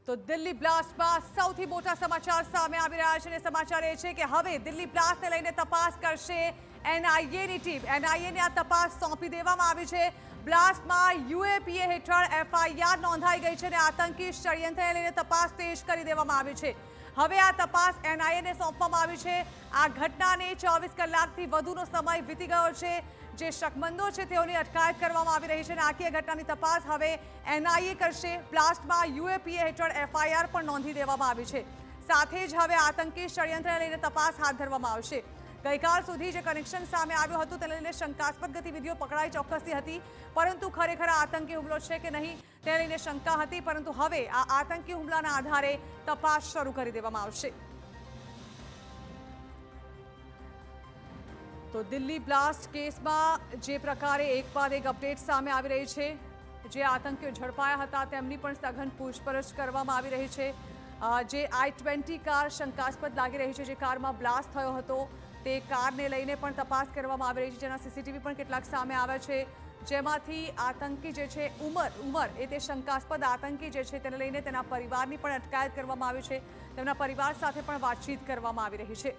તો દિલ્હી બ્લાસ્ટમાં સૌથી મોટા સમાચાર સામે આવી રહ્યા છે અને સમાચાર એ છે કે હવે દિલ્હી બ્લાસ્ટને લઈને તપાસ કરશે એનઆઈએની ટીમ. એનઆઈએને આ તપાસ સોંપી દેવામાં આવી છે. બ્લાસ્ટમાં યુએપીએ હેઠળ એફઆઈઆર નોંધાઈ ગઈ છે અને આતંકી ષડયંત્રને લઈને તપાસ તેજ કરી દેવામાં આવી છે. હવે આ તપાસ એનઆઈએને સોંપવામાં આવી છે. આ ઘટનાને 24 કલાકથી વધુનો સમય વીતી ગયો છે. જે શકમંદો છે તેઓની અટકાયત કરવામાં આવી રહી છે અને આખી ઘટનાની તપાસ હવે એનઆઈએ કરશે. બ્લાસ્ટમાં યુએપીએ હેઠળ એફઆઈઆર પણ નોંધી દેવામાં આવી છે. સાથે જ હવે આતંકી ષડયંત્રને લઈને તપાસ હાથ ધરવામાં આવશે. ગઈકાલ સુધી જે કનેક્શન સામે આવ્યું હતું તેને લઈને શંકાસ્પદ ગતિવિધિઓ પકડાઈ ચોક્કસથી હતી, પરંતુ ખરેખર આતંકી હુમલો છે કે નહીં તેને લઈને શંકા હતી. પરંતુ હવે આ આતંકી હુમલાના આધારે તપાસ શરૂ કરી દેવામાં આવશે. તો દિલ્હી બ્લાસ્ટ કેસમાં જે પ્રકારે એક બાદ એક અપડેટ સામે આવી રહી છે, જે આતંકીઓ ઝડપાયા હતા તેમની પણ સઘન પૂછપરછ કરવામાં આવી રહી છે. જે i20 કાર શંકાસ્પદ લાગી રહી છે, જે કારમાં બ્લાસ્ટ થયો હતો તે કારને લઈને પણ તપાસ કરવામાં આવી રહી છે, જેના સીસીટીવી પણ કેટલાક સામે આવ્યા છે, જેમાંથી આતંકી જે છે ઉમર એ તે શંકાસ્પદ આતંકી જે છે તેને લઈને તેના પરિવારની પણ અટકાયત કરવામાં આવી છે. તેમના પરિવાર સાથે પણ વાતચીત કરવામાં આવી રહી છે.